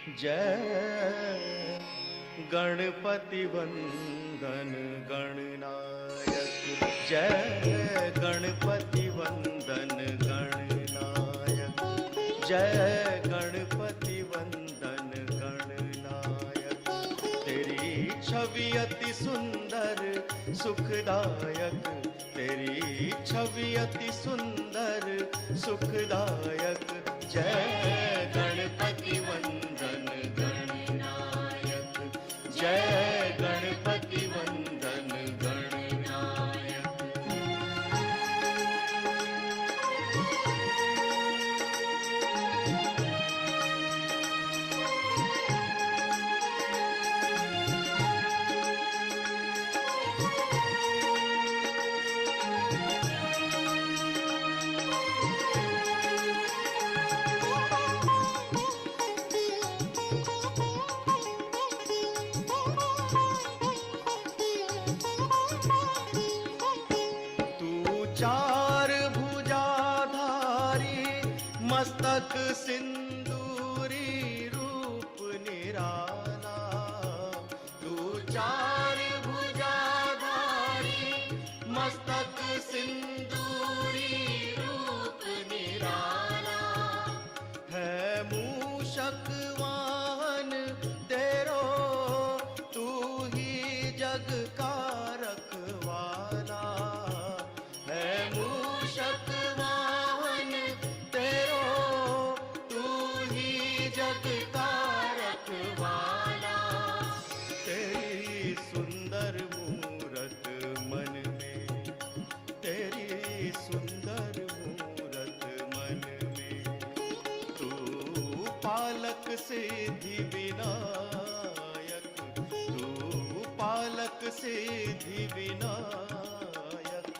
जय गणपति वंदन गणनायक, जय गणपति वंदन गणनायक, जय गणपति वंदन गणनायक। तेरी छवि अति सुंदर सुखदायक, तेरी छवि अति सुंदर सुखदायक। जय गणपति वंदन गणनायक, जय गणपति वंदन गणनायक। चार भुजाधारी मस्तक सिंदूरी रूप निराला, तू चार भुजाधारी मस्तक सिंदूरी रूप निराला। है मूषक वाहन तेरो, तू ही जग का रखवाला। मूषक वाहन तेरो, तू ही जग का रखवाला। तेरी सुंदर मूरत मन में, तेरी सुंदर मूरत मन में। तू पालक सिद्धि विनायक, तू पालक सिद्धि विनायक।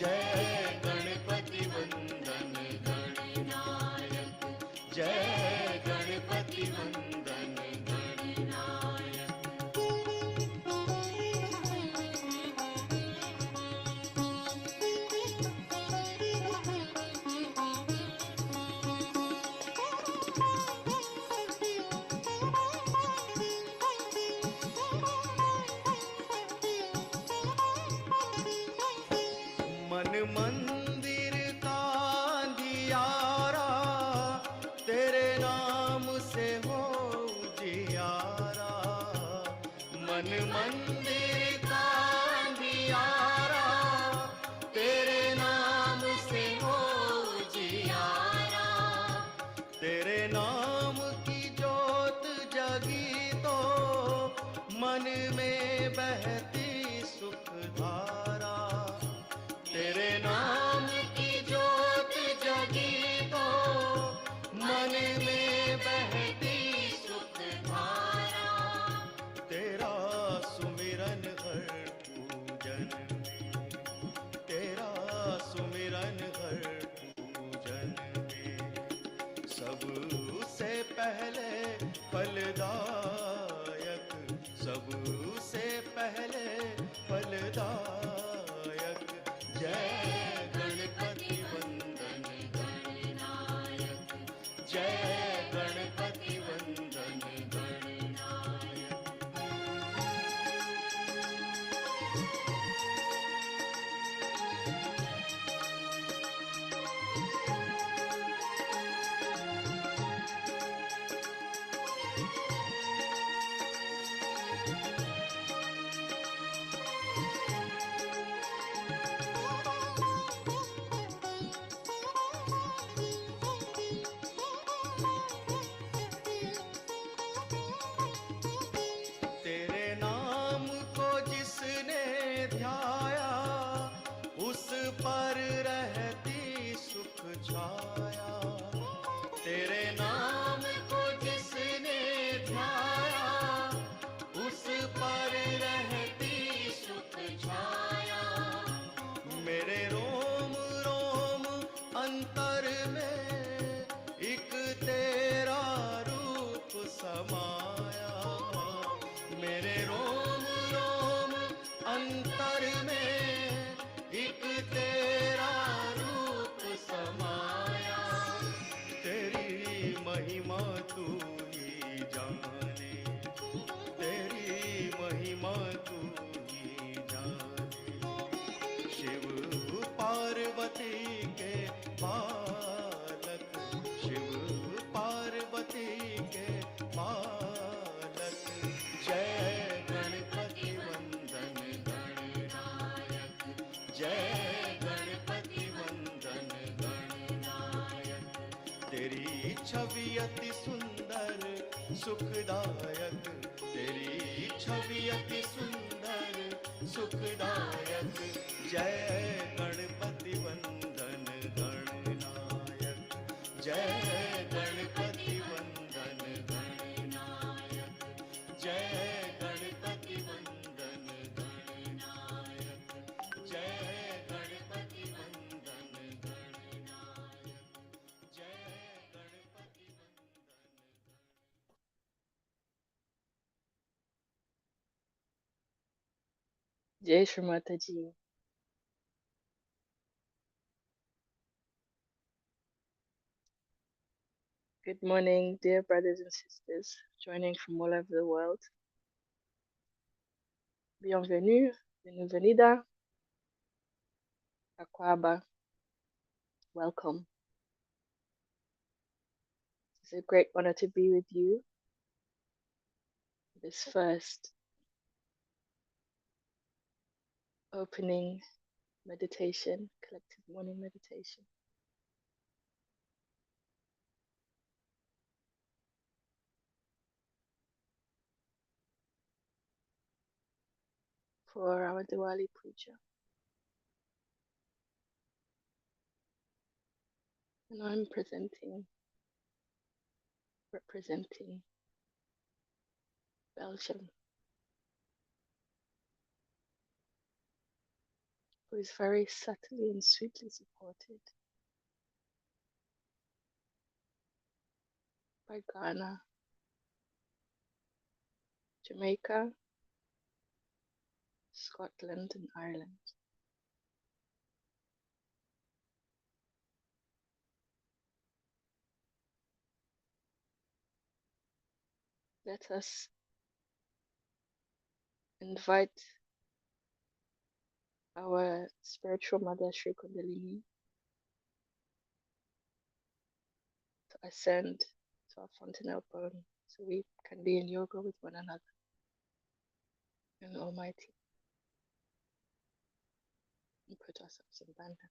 जय गणपति वंदन गणनायक, जय गणपति वंदन गणनायक। मन मंदिर का अंधियारा, तेरे नाम से हो उजियारा। मन मंदिर का अंधियारा, तेरे नाम से हो उजियारा। तेरे नाम की जोत जगी तो मन में बहती सुख धारा। तेरे नाम की जोत जगी तो मन में बहती सुख धारा। तेरा सुमिरन हर पूजन में, तेरा सुमिरन हर पूजन में। सबसे पहले फलदायक, सबसे पहले फलदायक। जय गणपति वंदन गणनायक, जय गणपति वंदन गणनायक। तेरे नाम को जिसने ध्याया, उस पर रहती सुख छाया। तेरे नाम को जिसने ध्याया, उस पर रहती सुख छाया। मेरे रोम रोम अंतर में एक तेरा रूप समाया। मेरे रोम रोम अंतर में एक तेरा रूप समाया। तेरी महिमा तू ही जान। छवि अति सुंदर सुखदायक, तेरी छवि अति सुंदर सुखदायक। जय गणपति वंदन गणनायक, जय गणपति वंदन गणनायक, जय गणपति वंदन गणनायक, जय गणपति वंदन गणनायक, जय गणपति वंदन। Jai Shri Mataji. Good morning, dear brothers and sisters joining from all over the world. Bienvenue, bienvenida, Akwaba. Welcome. It's a great honor to be with you. This first opening meditation, collective morning meditation. For our Diwali Puja. And I'm representing Belgium, who is very subtly and sweetly supported by Ghana, Jamaica, Scotland, and Ireland. Let us invite our spiritual mother, Sri Kundalini, to ascend to our fontanel bone so we can be in yoga with one another and Almighty and put ourselves in bandha.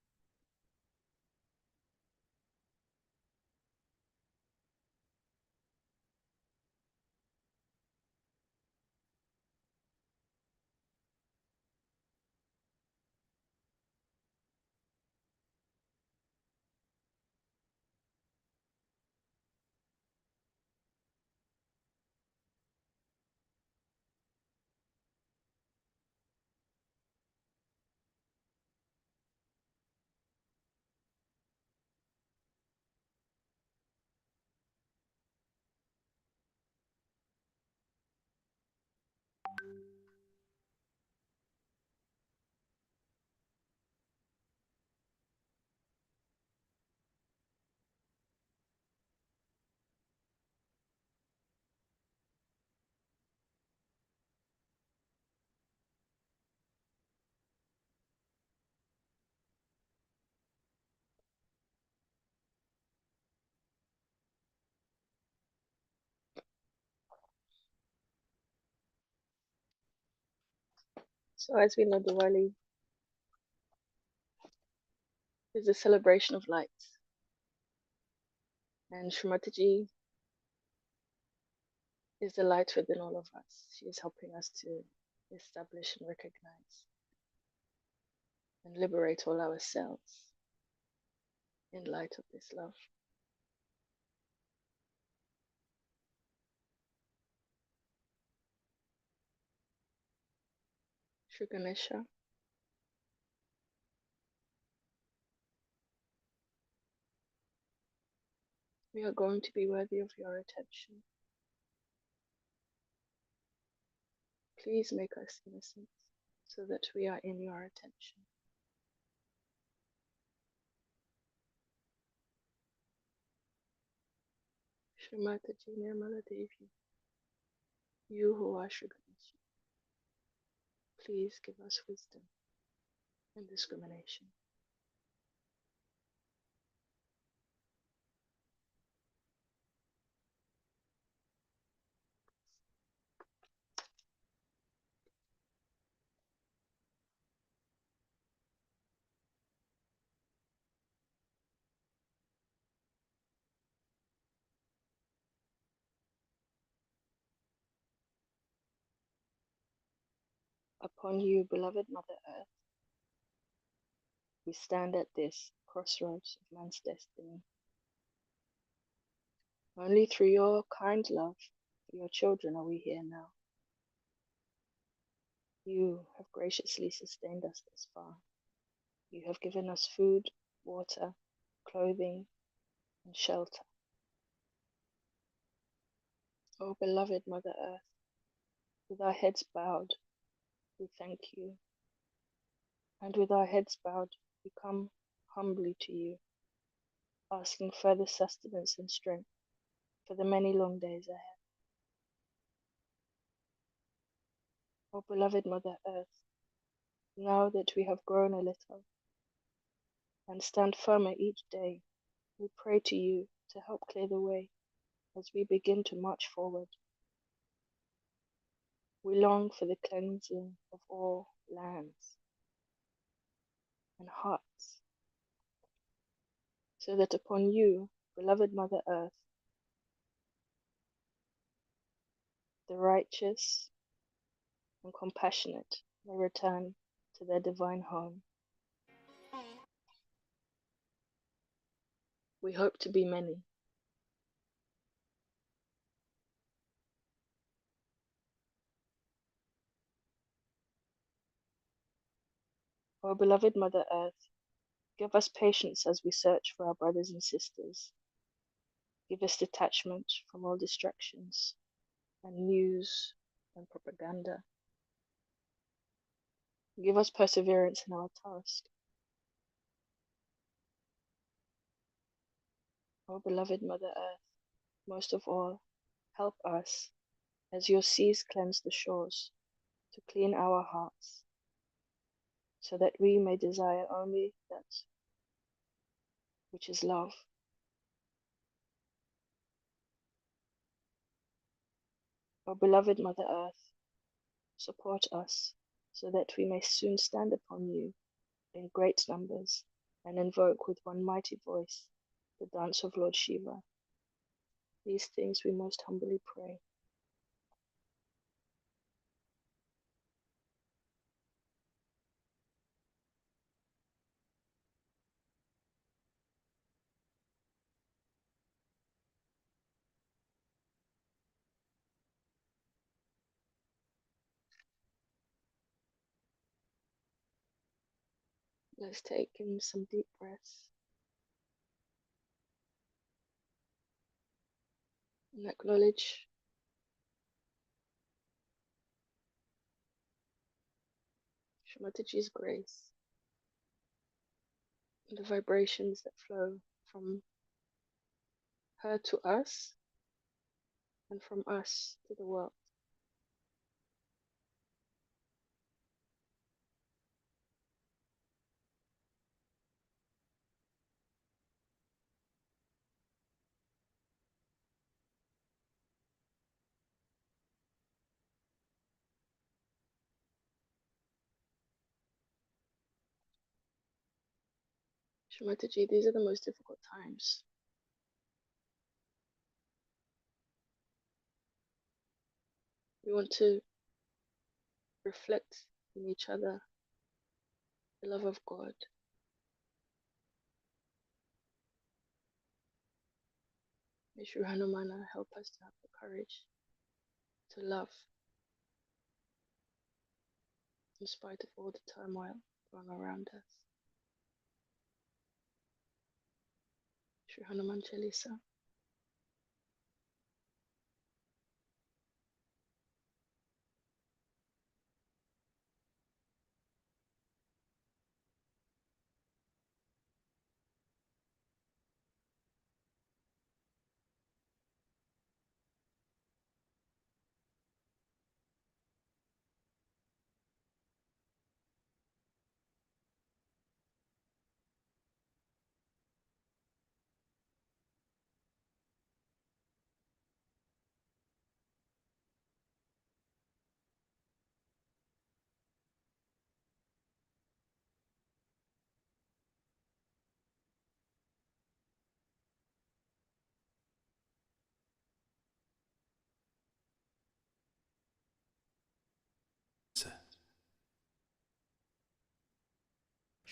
So as we know, Diwali is a celebration of lights. And Shrimataji is the light within all of us. She is helping us to establish and recognize and liberate all ourselves in light of this love. Shri Ganesha, we are going to be worthy of your attention. Please make us innocent so that we are in your attention. Shrimataji Nirmala Devi, you who are Shri Ganesha, please give us wisdom and discrimination. Upon you, beloved Mother Earth, we stand at this crossroads of man's destiny. Only through your kind love for your children are we here now. You have graciously sustained us this far. You have given us food, water, clothing, and shelter. O beloved Mother Earth, with our heads bowed, we thank you. And with our heads bowed, we come humbly to you, asking further sustenance and strength for the many long days ahead. O beloved Mother Earth, now that we have grown a little and stand firmer each day, we pray to you to help clear the way as we begin to march forward. We long for the cleansing of all lands and hearts, so that upon you, beloved Mother Earth, the righteous and compassionate may return to their divine home. We hope to be many. O beloved Mother Earth, give us patience as we search for our brothers and sisters. Give us detachment from all distractions and news and propaganda. Give us perseverance in our task. O beloved Mother Earth, most of all, help us, as your seas cleanse the shores, to clean our hearts, so that we may desire only that which is love. O beloved Mother Earth, support us, so that we may soon stand upon you in great numbers and invoke with one mighty voice the dance of Lord Shiva. These things we most humbly pray. Let's take in some deep breaths and acknowledge Shri grace and the vibrations that flow from her to us and from us to the world. Shri these are the most difficult times. We want to reflect in each other the love of God. May Shri Hanumana help us to have the courage to love in spite of all the turmoil going around us. Shri Hanuman Chalisa.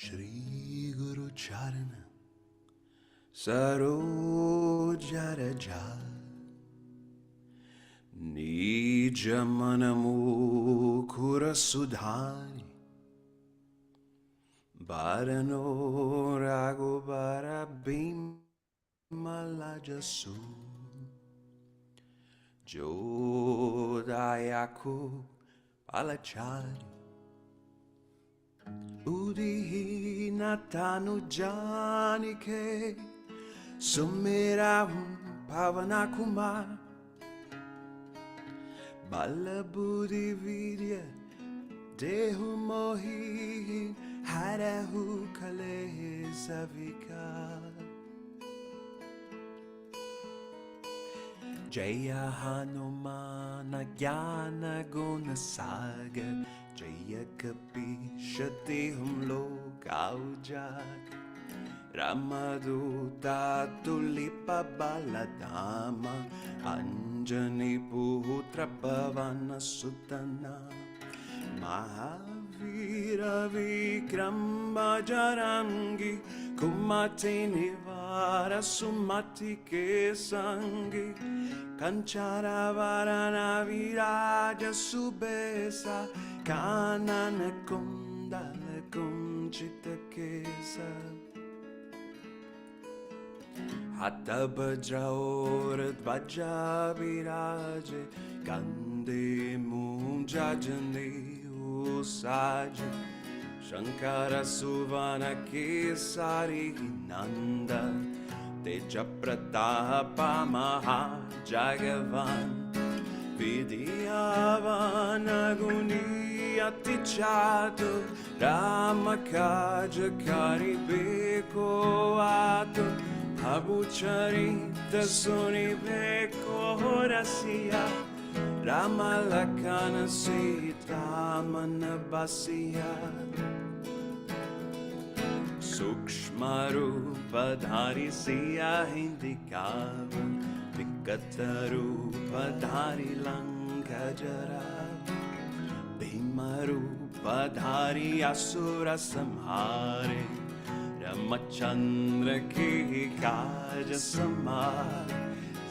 Shri Guru Charana Saroja Raja Nija Manamukura Sudhani Barano Raghubara Bimalajasu Jodayaku Palachari Udihi Natanu Janike Sumirahum Pavanakumar Balabudi Vidya Dehu Mohi Harahu Kale Savika Jaya Hanumana Gyana Guna Saga Jaya Kapi Shati Humlo Kaujak Ramaduta Tulipa Baladama Anjani Putra Pavana Sutana Mahavira Vikramba Jarangi Kumati Nivara Sumati Kesangi Kanchara Varana Viraja Subesa Kanana Kundala Kunchita Kesa Hatta Bajraur Dvaja Viraje Gande Munjajane Usaj Shankara Suvana Kesari Nanda Teja Pratapa Maha Jagavan Vidyavana Guniyati Chato Ramakaja Kari Beko Ato Abucharita Suni Beko Rasia Ramalakana Sita Manabasiya Sukshmarupadhari Siya Hindikava Vikatarupadhari Lankajara Bhimarupadhari Asura Samhare Ramachandra Ki Kaja Samhare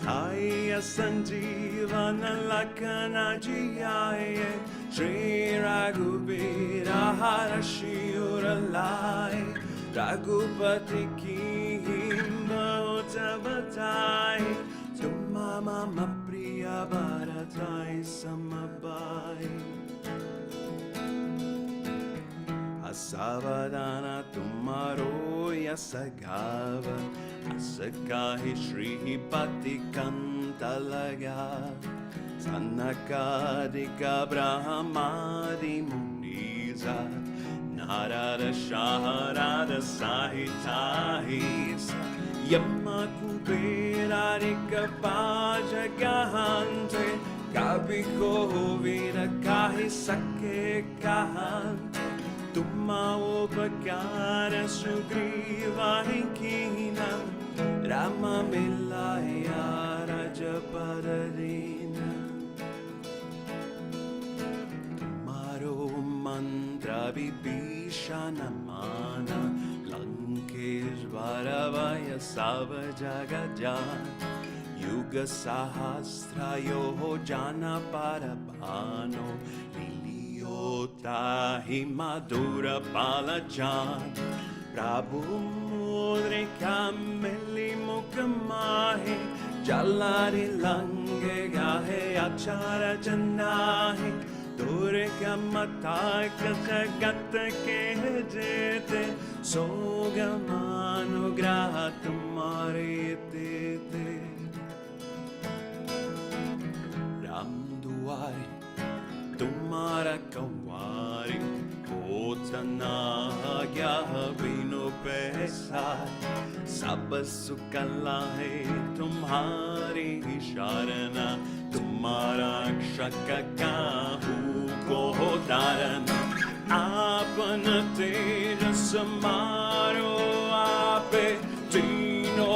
Saya Sanjivana Lakana Jiyaye Shri Raghubira Harashi Uralai Raghupati Ki Himota Batai Tumma Mama Priya Bharatai Samabai Asavadana Tumaro Yasagava Asakahi Shri Pati Kantalaga Sanakadika Brahmadi Muniza Narada Shaharada Sahitahis Yamma Kubera Rika Pajagahante Kabiko Vira Kahi Sake Kahante Tumma Upakara Sugriva Hinkina Rama Milaya Rajaparadina Maro Mantra Vibhishana Mana Lankeshvaravaya Savajagajan Yuga Sahasra Yoho Jana Parabhano Tahi Madura Palajan Prabhu Mudrika Meli Mukamahi Jalari Lange Gahe Achara Janahi Durika Mataka Jagata Kehjete Sogamanu Graha Tumari Tete Ramduari Tumhara Kawari Otana Vino Pesai Sab Sukala Hai Tumhari Sharana Tumhara Kshaka Kahu Ko Dharana Apana Tejas Maro Ape Tino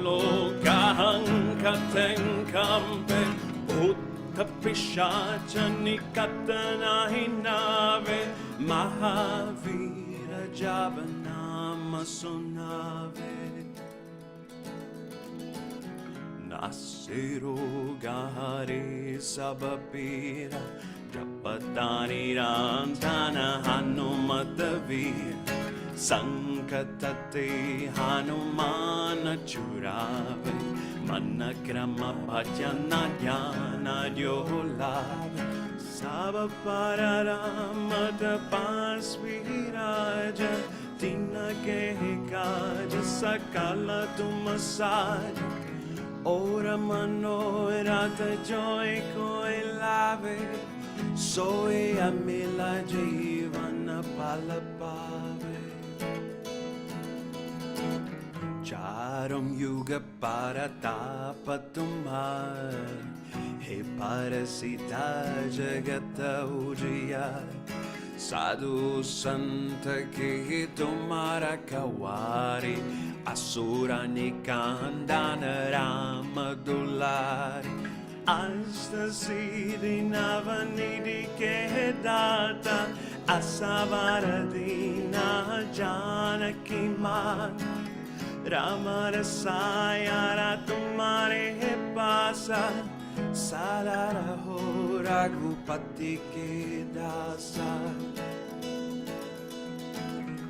Lokahang Katenkampe Pishacha Nikatana Hinave Mahavira jabanama sonave Nasiru gahare sabapira Japatani randana hanumatavir Sankatate hanumana churave Manakrama bhajana dhyana yolave Sabapararama pasviraja Tinake kaja sakala tumasaj Ora manorata joy koi lave Soy amila jivana palapave Charam yuga paratapa tumhar He parasita jagata ujaya Sadhu santa ke tumhara kawari Asura nikandana rama dulari Asta siddhi navanidhi ke data Asavaradina janaki mat Rama rasayara tumhare pasa Sarara ho raghupati ke dasa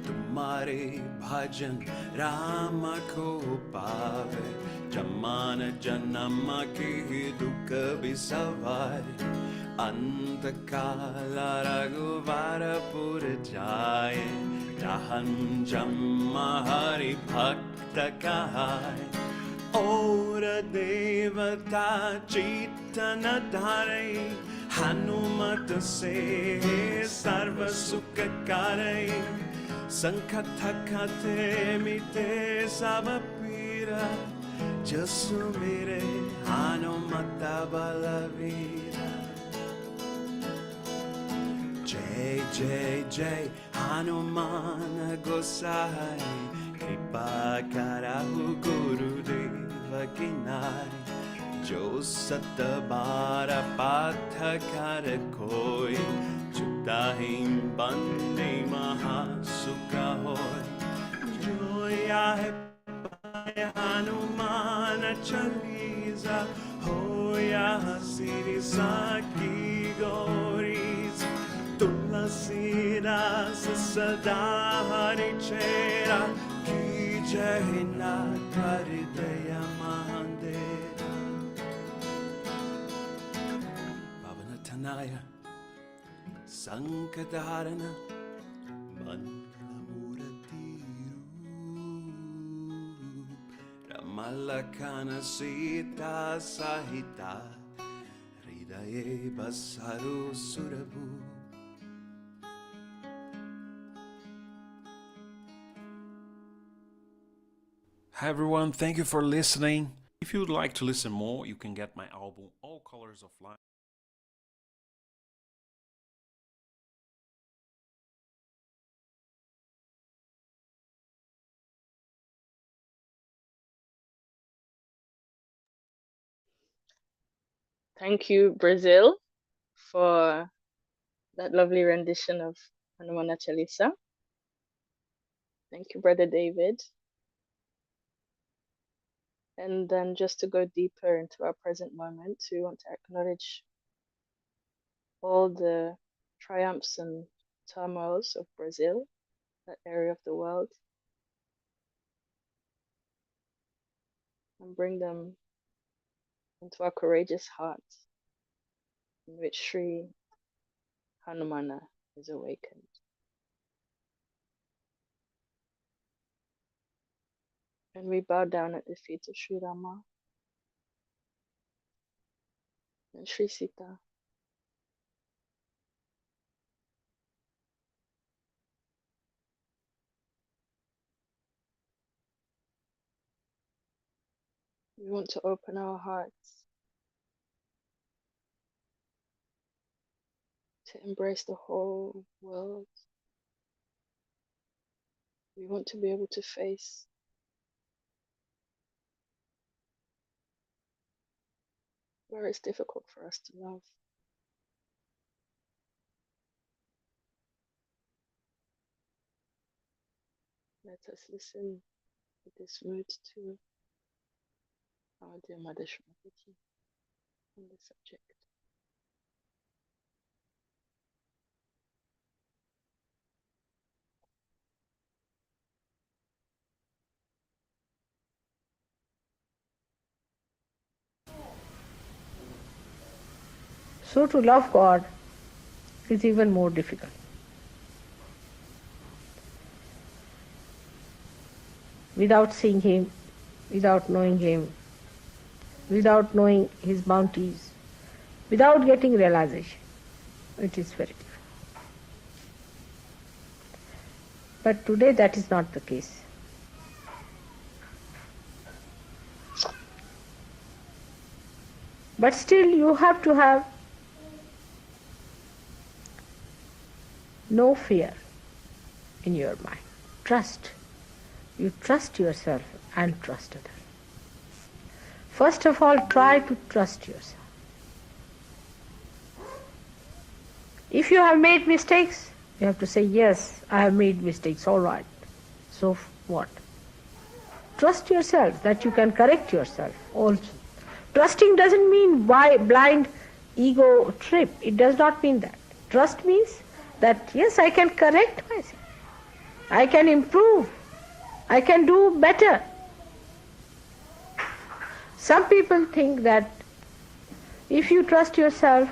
Tumhare bhajan Rama ko pave Jamana janama ki dukha bisavari Antakala raghuvara pur jaye Jahan jamma hari bhakta kahai Ora devata chitana dharai Hanumat se sarva sukha karai Sankathakate mite sabapira Jasu mere Hanumata balavira Jai Jai Jai Hanumana Gosai Kripa karahu Gurudeva kinai Jo satabara patha kara koi Chutahim bande mahasukha hoy Joya hai paaya Hanumana chalisa Hoya siri saki goris Tulasi rasa sada hari chera Ki jai nath haridaya mahandera Bhavanatanaya Sankadharana Mangalamuratiru Ramalakana Sita Sahita Hridaye Basaru Surabu Hi everyone, thank you for listening. If you would like to listen more, you can get my album All Colors of Life. Thank you, Brazil, for that lovely rendition of Hanumana Chalisa. Thank you, Brother David. And then just to go deeper into our present moment, we want to acknowledge all the triumphs and turmoils of Brazil, that area of the world, and bring them into our courageous hearts, in which Sri Hanumana is awakened. And we bow down at the feet of Sri Rama and Sri Sita. We want to open our hearts to embrace the whole world. We want to be able to face where it's difficult for us to love. Let us listen with this mood to our dear Mother Shmurti on the subject. So to love God is even more difficult. Without seeing Him, without knowing Him, without knowing His bounties, without getting realization, it is very difficult. But today that is not the case. But still you have to have no fear in your mind. Trust. You trust yourself and trust others. First of all, try to trust yourself. If you have made mistakes, you have to say, yes, I have made mistakes, all right. So what? Trust yourself that you can correct yourself also. Trusting doesn't mean blind ego trip. It does not mean that. Trust means that, yes, I can correct myself. I can improve. I can do better. Some people think that if you trust yourself,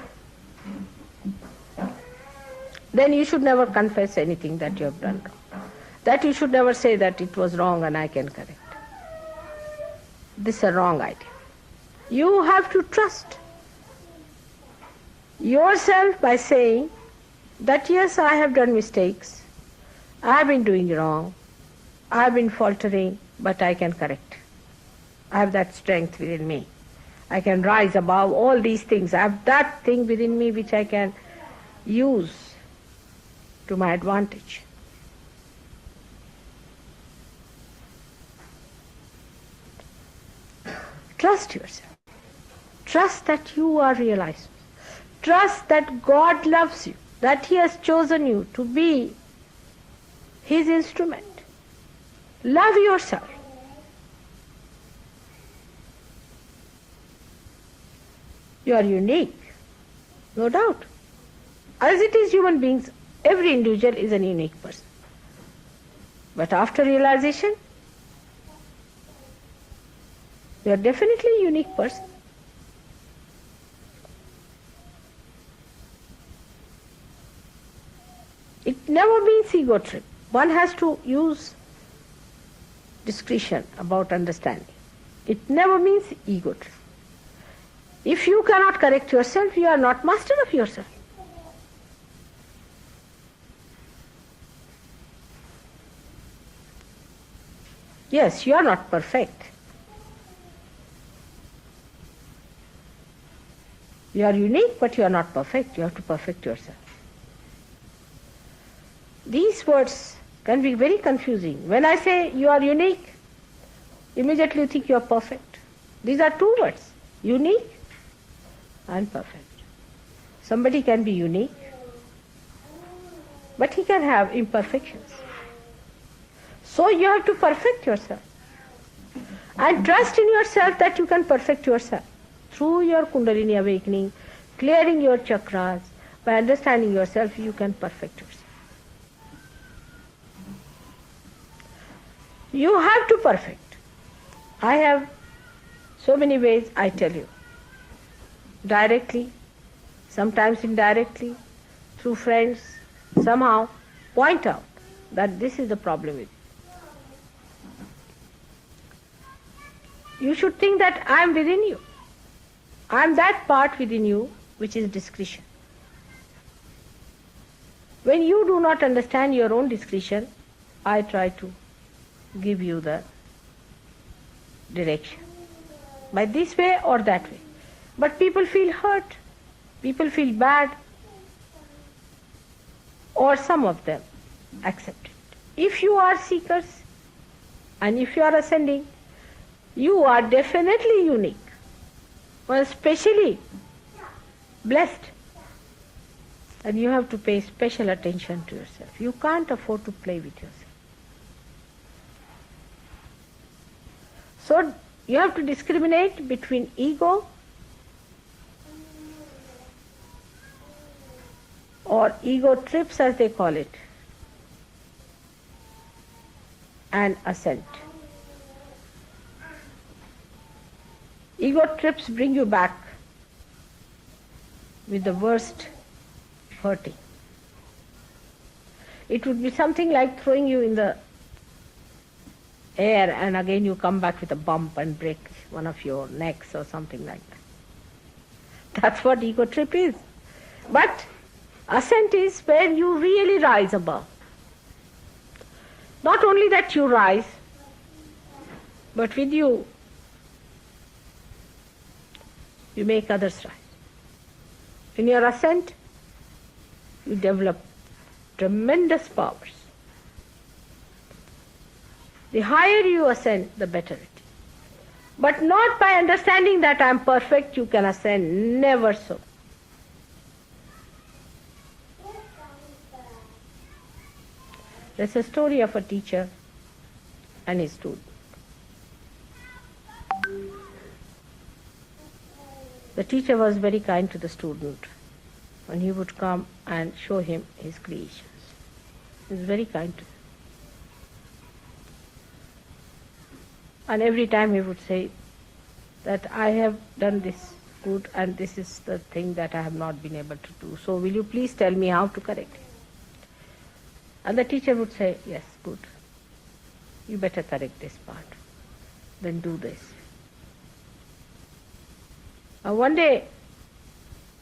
then you should never confess anything that you have done wrong. That you should never say that it was wrong and I can correct. This is a wrong idea. You have to trust yourself by saying that yes, I have done mistakes, I have been doing wrong, I have been faltering, but I can correct. I have that strength within me. I can rise above all these things. I have that thing within me which I can use to my advantage. Trust yourself. Trust that you are realized. Trust that God loves you, that He has chosen you to be His instrument. Love yourself. You are unique, no doubt. As it is human beings, every individual is a unique person. But after realization, you are definitely a unique person. It never means ego trip. One has to use discretion about understanding. It never means ego trip. If you cannot correct yourself, you are not master of yourself. Yes, you are not perfect. You are unique, but you are not perfect. You have to perfect yourself. These words can be very confusing. When I say you are unique, immediately you think you are perfect. These are two words, unique and perfect. Somebody can be unique, but he can have imperfections. So you have to perfect yourself. And trust in yourself that you can perfect yourself through your Kundalini awakening, clearing your chakras. By understanding yourself, you can perfect yourself. You have to perfect. I have so many ways I tell you. Directly, sometimes indirectly, through friends, somehow point out that this is the problem with you. You should think that I am within you. I am that part within you which is discretion. When you do not understand your own discretion, I try to give you the direction. By this way or that way. But people feel hurt. People feel bad. Or some of them accept it. If you are seekers and if you are ascending, you are definitely unique. Or especially blessed. And you have to pay special attention to yourself. You can't afford to play with yourself. So you have to discriminate between ego or ego trips as they call it, and assent. Ego trips bring you back with the worst hurting. It would be something like throwing you in the air and again you come back with a bump and break one of your necks or something like that. That's what ego trip is. But ascent is where you really rise above. Not only that you rise, but with you, you make others rise. In your ascent, you develop tremendous powers. The higher you ascend, the better it is. But not by understanding that I am perfect you can ascend, never so. There's a story of a teacher and his student. The teacher was very kind to the student when he would come and show him his creations. He was very kind to him. And every time he would say that I have done this good and this is the thing that I have not been able to do. So will you please tell me how to correct it? And the teacher would say, yes, good. You better correct this part. Then do this. One day,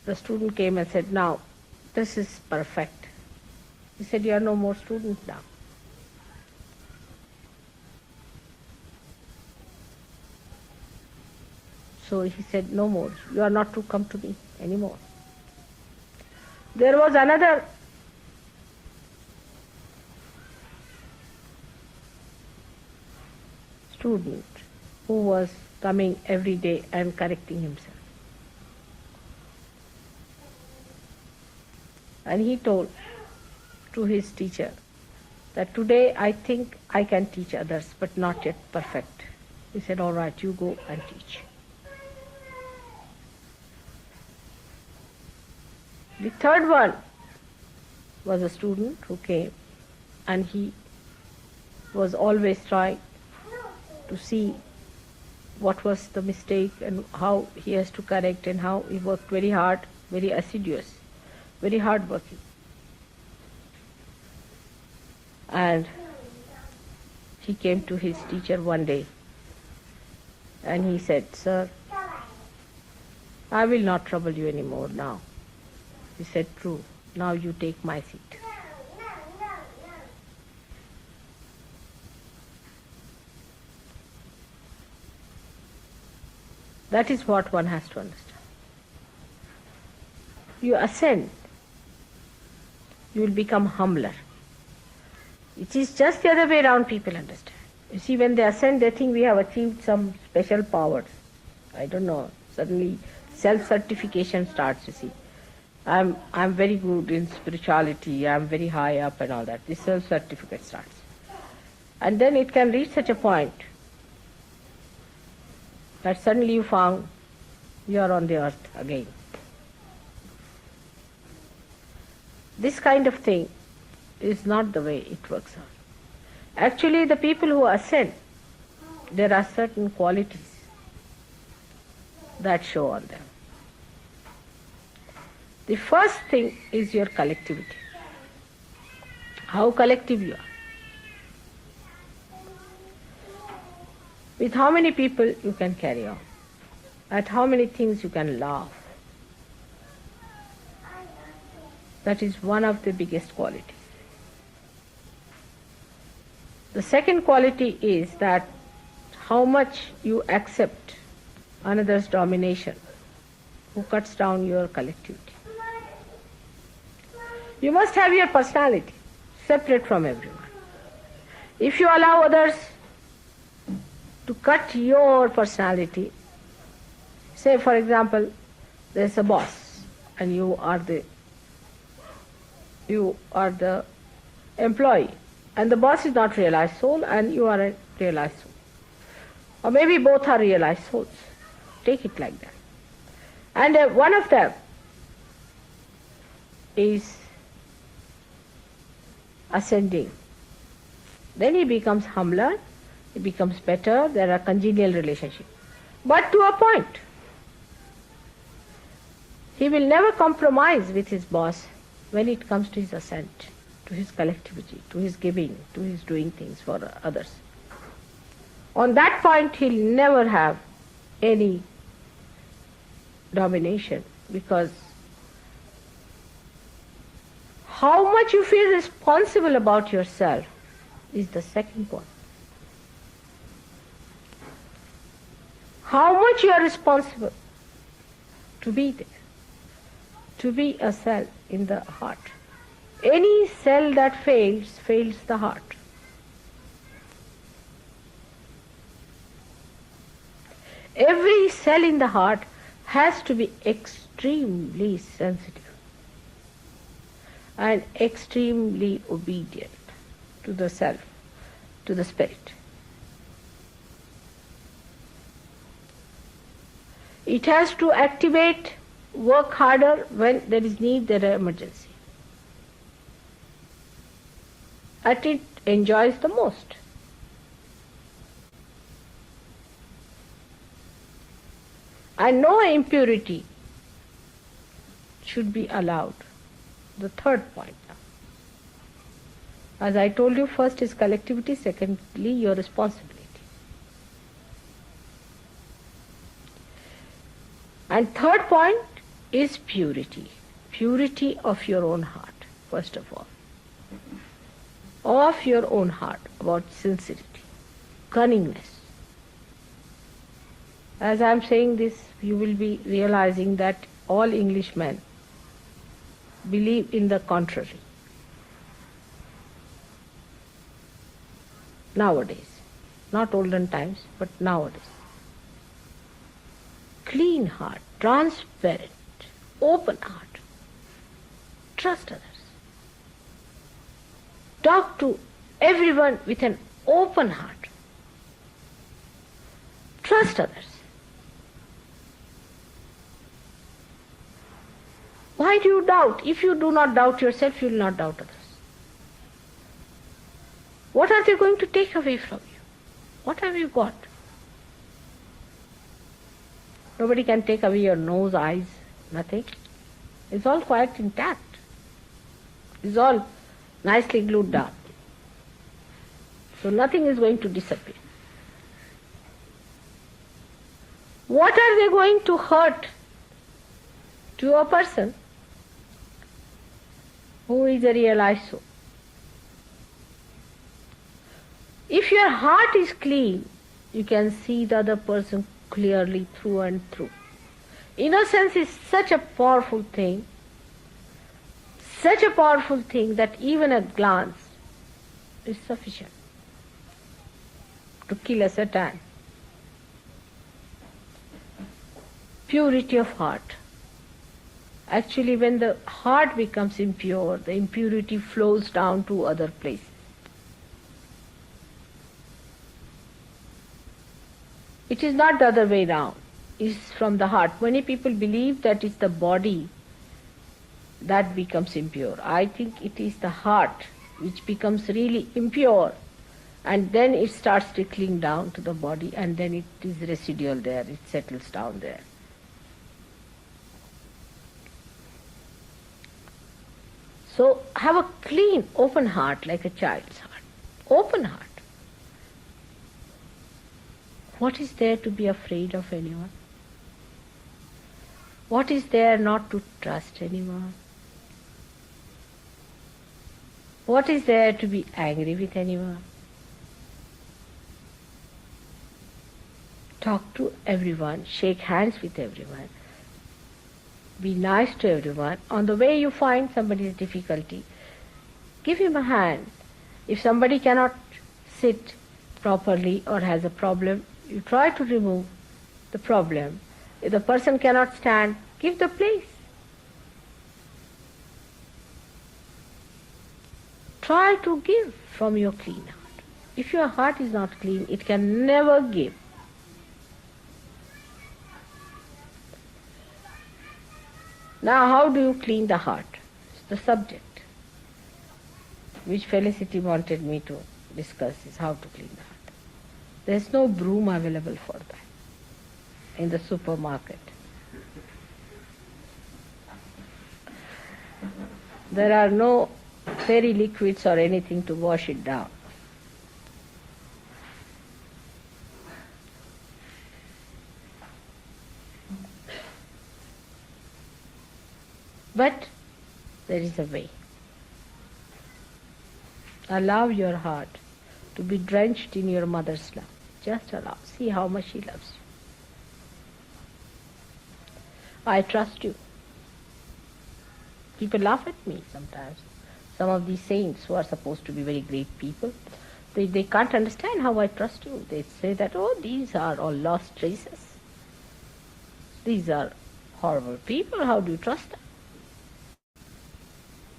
the student came and said, now, this is perfect. He said, you are no more student now. So he said, no more. You are not to come to me anymore. There was another student who was coming every day and correcting himself. And he told to his teacher that today I think I can teach others, but not yet perfect. He said, all right, you go and teach. The third one was a student who came and he was always trying to see what was the mistake and how he has to correct, and how he worked very hard, very assiduous, very hard working. And he came to his teacher one day and he said, sir, I will not trouble you anymore now. He said, true, now you take my seat. That is what one has to understand. You ascend, you will become humbler. It is just the other way around people understand. You see, when they ascend, they think we have achieved some special powers. I don't know, suddenly self-certification starts, you see. I'm very good in spirituality, I'm very high up and all that. This self-certificate starts. And then it can reach such a point that suddenly you found you are on the earth again. This kind of thing is not the way it works out. Actually, the people who ascend, there are certain qualities that show on them. The first thing is your collectivity. How collective you are. With how many people you can carry on. At how many things you can laugh. That is one of the biggest qualities. The second quality is that how much you accept another's domination, who cuts down your collectivity. You must have your personality separate from everyone. If you allow others to cut your personality, say for example, there's a boss and you are the employee, and the boss is not realized soul and you are a realized soul. Or maybe both are realized souls. Take it like that. And one of them is ascending. Then he becomes humbler, he becomes better, there are congenial relationships. But to a point. He will never compromise with his boss when it comes to his ascent, to his collectivity, to his giving, to his doing things for others. On that point, he'll never have any domination, because how much you feel responsible about yourself is the second point. How much you are responsible to be there, to be a cell in the heart. Any cell that fails the heart. Every cell in the heart has to be extremely sensitive and extremely obedient to the self, to the spirit. It has to activate, work harder when there is need, there is emergency. And it enjoys the most. And no impurity should be allowed. The third point now. As I told you, first is collectivity, secondly your responsibility. And third point is purity. Purity of your own heart, first of all. Of your own heart, about sincerity, cunningness. As I am saying this, you will be realizing that all Englishmen believe in the contrary. Nowadays, not olden times, but nowadays. Clean heart, transparent, open heart. Trust others. Talk to everyone with an open heart. Trust others. Why do you doubt? If you do not doubt yourself, you will not doubt others. What are they going to take away from you? What have you got? Nobody can take away your nose, eyes, nothing. It's all quite intact. It's all nicely glued down. So nothing is going to disappear. What are they going to hurt to a person who is a realized soul? If your heart is clean, you can see the other person clearly through and through. Innocence is such a powerful thing that even a glance is sufficient to kill a Satan. Purity of heart. Actually, when the heart becomes impure, the impurity flows down to other places. It is not the other way round. It is from the heart. Many people believe that it's the body that becomes impure. I think it is the heart which becomes really impure, and then it starts trickling down to the body, and then it is residual there, it settles down there. So have a clean, open heart like a child's heart. Open heart. What is there to be afraid of anyone? What is there not to trust anyone? What is there to be angry with anyone? Talk to everyone, shake hands with everyone, be nice to everyone. On the way you find somebody's difficulty, give him a hand. If somebody cannot sit properly or has a problem, you try to remove the problem. If the person cannot stand, give the place. Try to give from your clean heart. If your heart is not clean, it can never give. Now, how do you clean the heart? It's the subject which Felicity wanted me to discuss, is how to clean the heart. There's no broom available for that in the supermarket. There are no fairy liquids or anything to wash it down. But there is a way. Allow your heart to be drenched in your mother's love. Just allow. See how much she loves you. I trust you. People laugh at me sometimes. Some of these saints who are supposed to be very great people, they can't understand how I trust you. They say that, oh, these are all lost traces. These are horrible people. How do you trust them?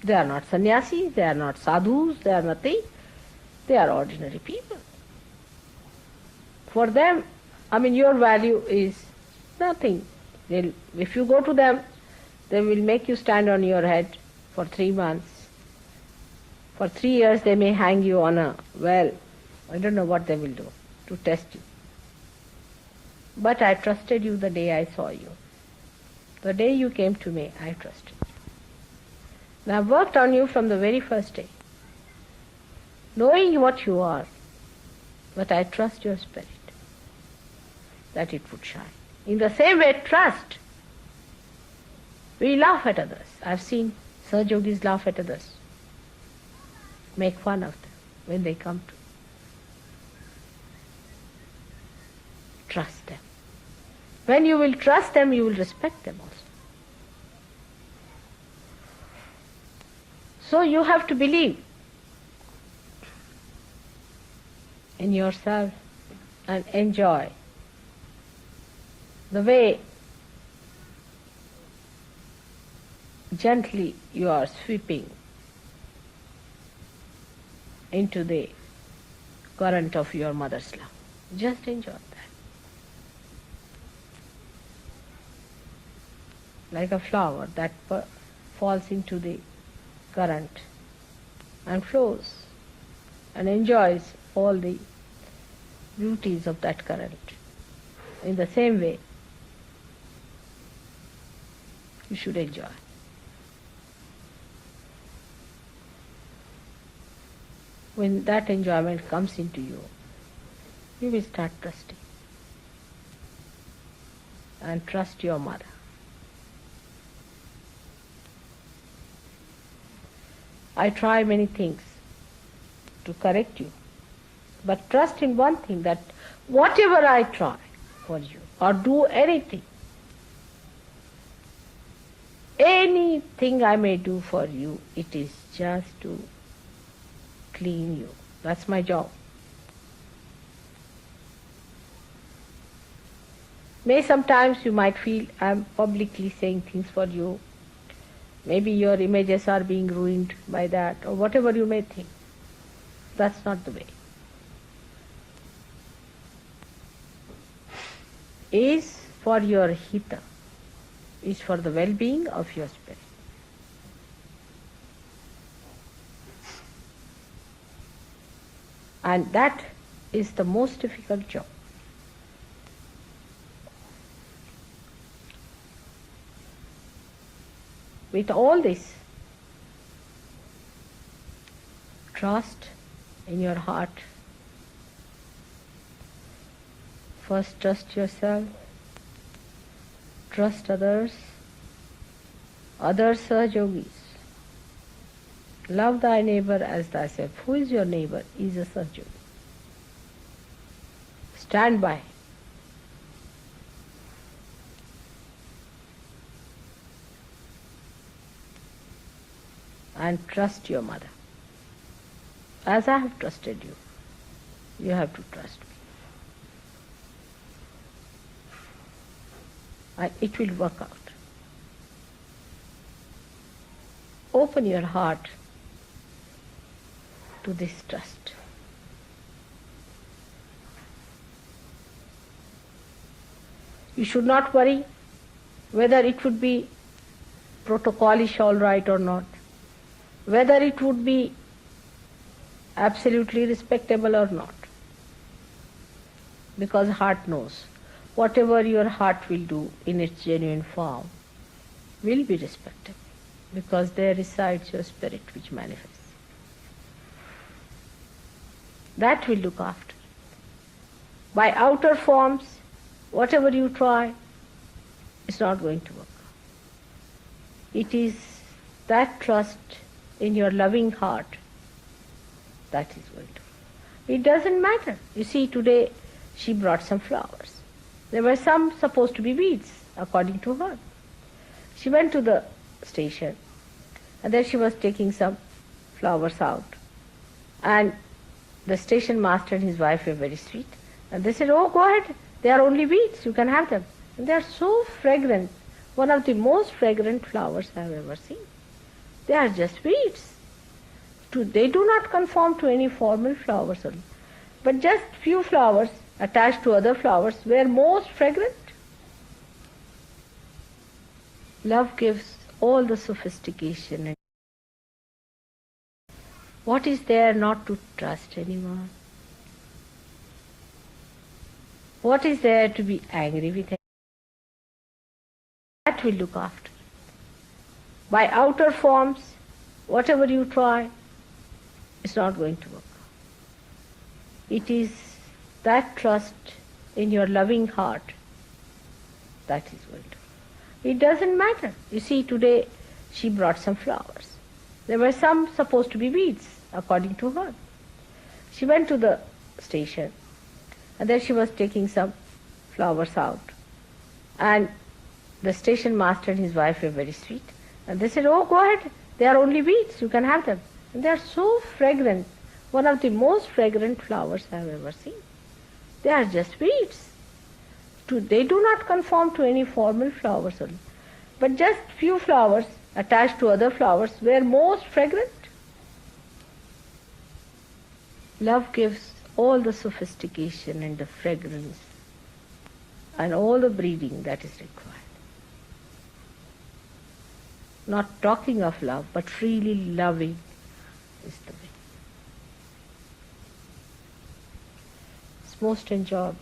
They are not sannyasis, they are not sadhus, they are nothing. They are ordinary people. For them, your value is nothing. If you go to them, they will make you stand on your head for 3 months. For 3 years they may hang you on a well. I don't know what they will do to test you. But I trusted you the day I saw you. The day you came to me, I trusted you. And I've worked on you from the very first day, knowing what you are, but I trust your spirit, that it would shine. In the same way, trust. We laugh at others. I've seen Saj Yogis laugh at others, make fun of them when they come to. Trust them. When you will trust them, you will respect them also. So you have to believe in yourself and enjoy the way gently you are sweeping into the current of your mother's love. Just enjoy that. Like a flower that falls into the current and flows and enjoys all the beauties of that current. In the same way, you should enjoy. When that enjoyment comes into you, you will start trusting. And trust your mother. I try many things to correct you, but trust in one thing, that whatever I try for you or do anything I may do for you, it is just to clean you. That's my job. May sometimes you might feel I'm publicly saying things for you. Maybe your images are being ruined by that, or whatever you may think. That's not the way. Is for your hita, is for the well-being of your spirit. And that is the most difficult job. With all this, trust in your heart. First trust yourself, trust others. Others are yogis. Love thy neighbor as thyself. Who is your neighbor? Is a Saj Yogi. Stand by. And trust your mother. As I have trusted you, you have to trust me. And it will work out. Open your heart to this trust. You should not worry whether it would be protocolish all right or not, whether it would be absolutely respectable or not. Because heart knows, whatever your heart will do in its genuine form will be respectable, because there resides your spirit which manifests. That will look after. By outer forms, whatever you try, it's not going to work. It is that trust in your loving heart that is going to work. It doesn't matter. You see, today she brought some flowers. There were some supposed to be weeds, according to her. She went to the station, and there she was taking some flowers out. And the station master and his wife were very sweet. And they said, "Oh, go ahead. They are only weeds. You can have them." And they are so fragrant. One of the most fragrant flowers I have ever seen. They are just weeds. They do not conform to any formal flowers, but just few flowers attached to other flowers were most fragrant. Love gives all the sophistication. What is there not to trust anyone? What is there to be angry with? That will look after. By outer forms, whatever you try, it's not going to work. It is that trust in your loving heart that is going to work. It doesn't matter. You see, today she brought some flowers. There were some supposed to be weeds, according to her. She went to the station, and there she was taking some flowers out. And the station master and his wife were very sweet. And they said, "Oh, go ahead. They are only weeds. You can have them." And they are so fragrant. One of the most fragrant flowers I have ever seen. They are just weeds. They do not conform to any formal flowers, but just few flowers attached to other flowers were most fragrant. Love gives all the sophistication and the fragrance and all the breeding that is required. Not talking of love, but freely loving is the way. It's most enjoyable.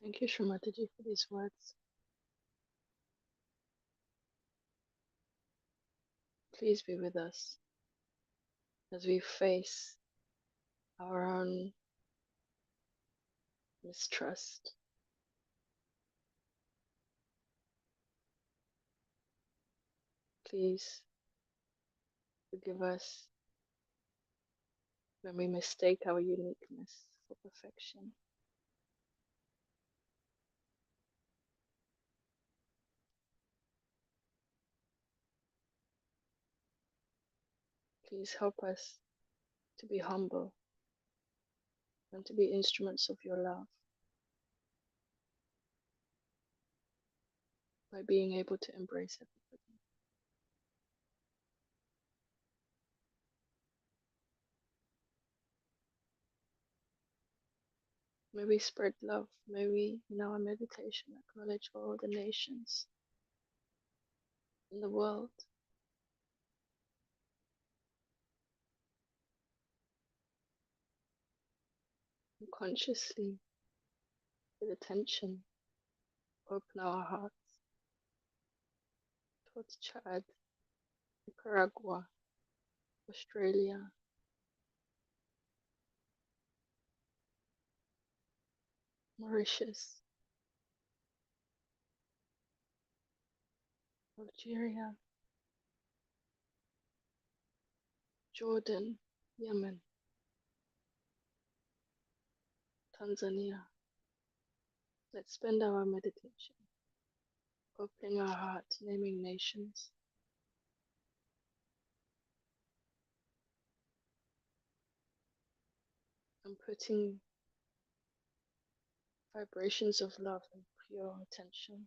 Thank you, Shrimataji, for these words. Please be with us as we face our own mistrust. Please forgive us when we mistake our uniqueness for perfection. Please help us to be humble and to be instruments of your love by being able to embrace everybody. May we spread love. May we, in our meditation, acknowledge all the nations in the world. And consciously, with attention, open our hearts towards Chad, Nicaragua, Australia, Mauritius, Algeria, Jordan, Yemen, Tanzania. Let's spend our meditation opening our hearts, naming nations, and putting vibrations of love and pure attention.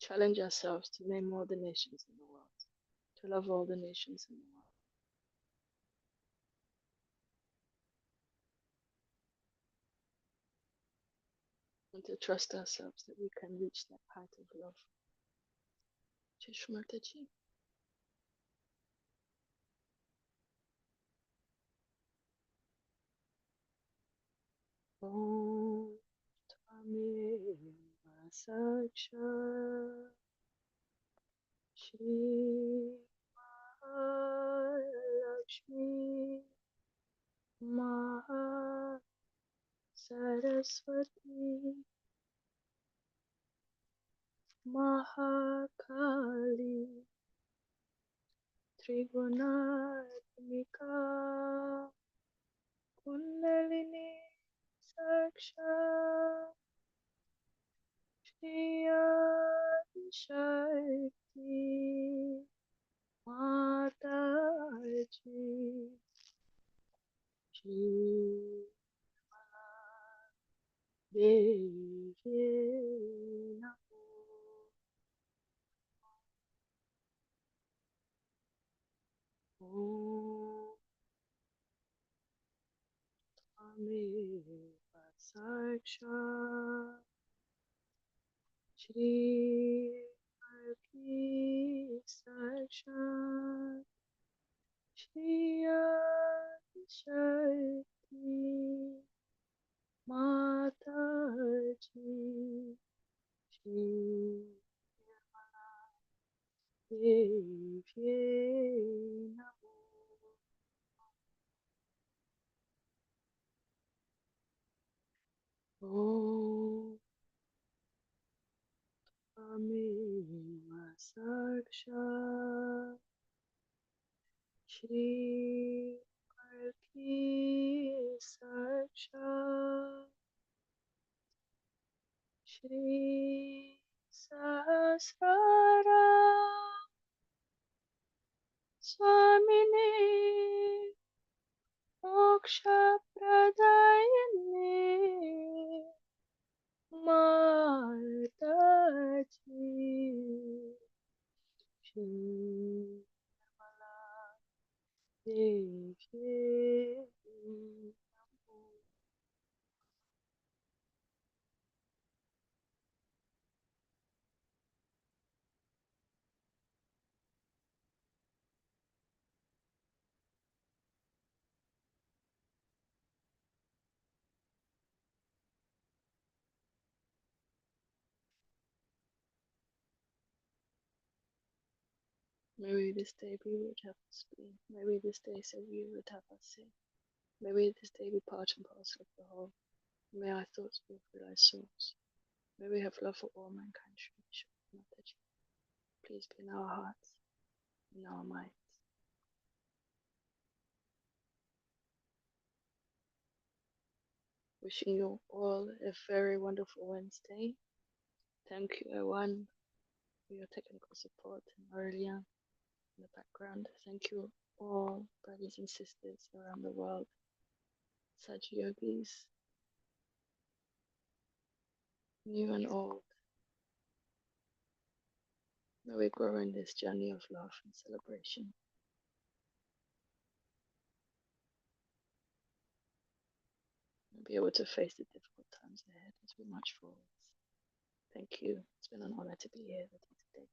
Challenge ourselves to name all the nations in the world, to love all the nations in the world, and to trust ourselves that we can reach that height of love. Chishmartaji. Om Tameva Saksha Shri Mahalakshmi Maha Saraswati Mahakali Trigunatmika Kundalini Saksha Shri Adi Shakti Mataji Shri Devi Namo. Om Tameva Saksha Shri Arki Saksha Shri Adi Shakti Mataji Shri Devi Namo. Om Tameva Saksha Shri Arki Saksha Shri Sahasrara Swamini Moksha Pradayane Mataji Shri Devi Namo. May we this day be would have us be. May we this day say we would have us say. May we this day be part and parcel of the whole. May our thoughts fulfill our souls. May we have love for all mankind. Please be in our hearts, in our minds. Wishing you all a very wonderful Wednesday. Thank you, everyone, for your technical support and Aurelian in the background. Thank you, all brothers and sisters around the world, such yogis, new and old. May we grow in this journey of love and celebration. And be able to face the difficult times ahead as we march forward. Thank you. It's been an honor to be here with you today.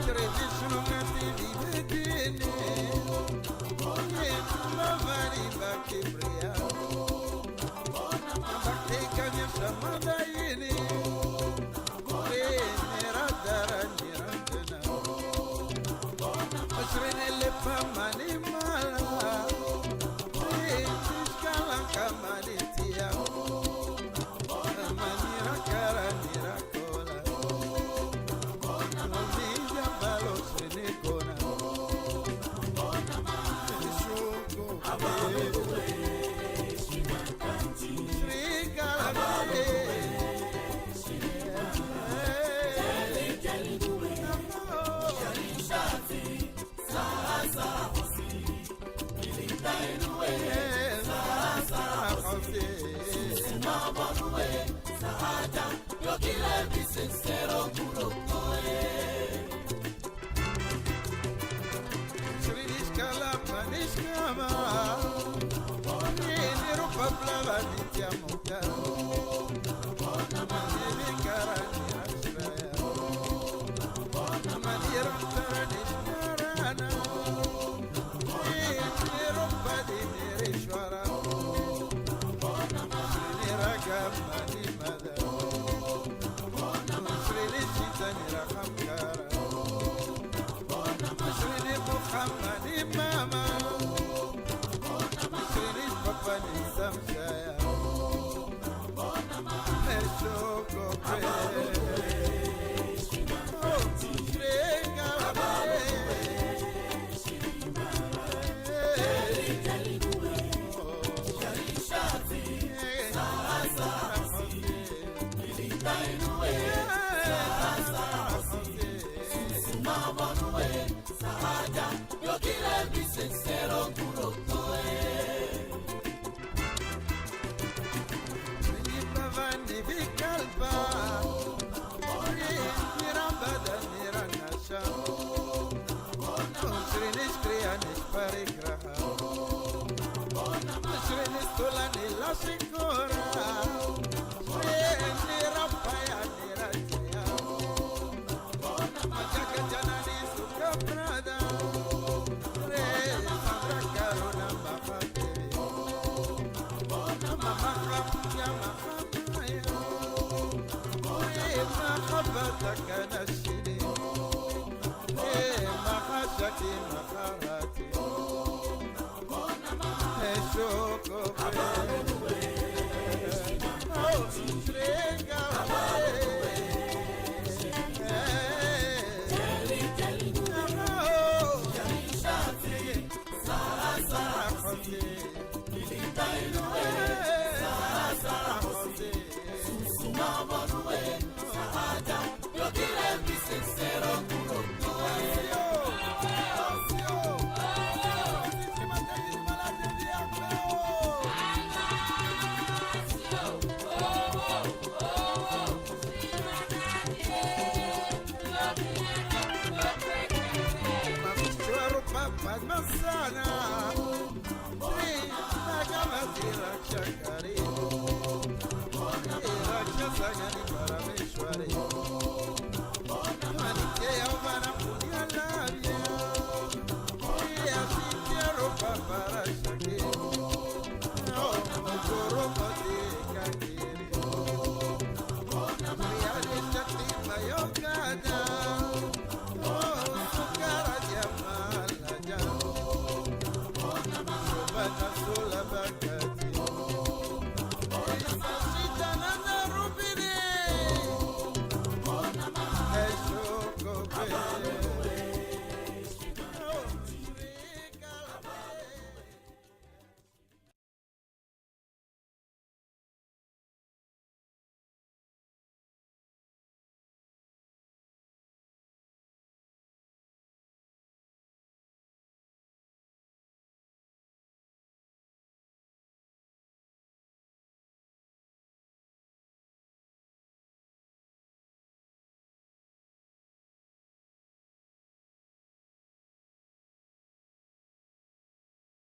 Traditional محبتك نشني ما خشتي مخارا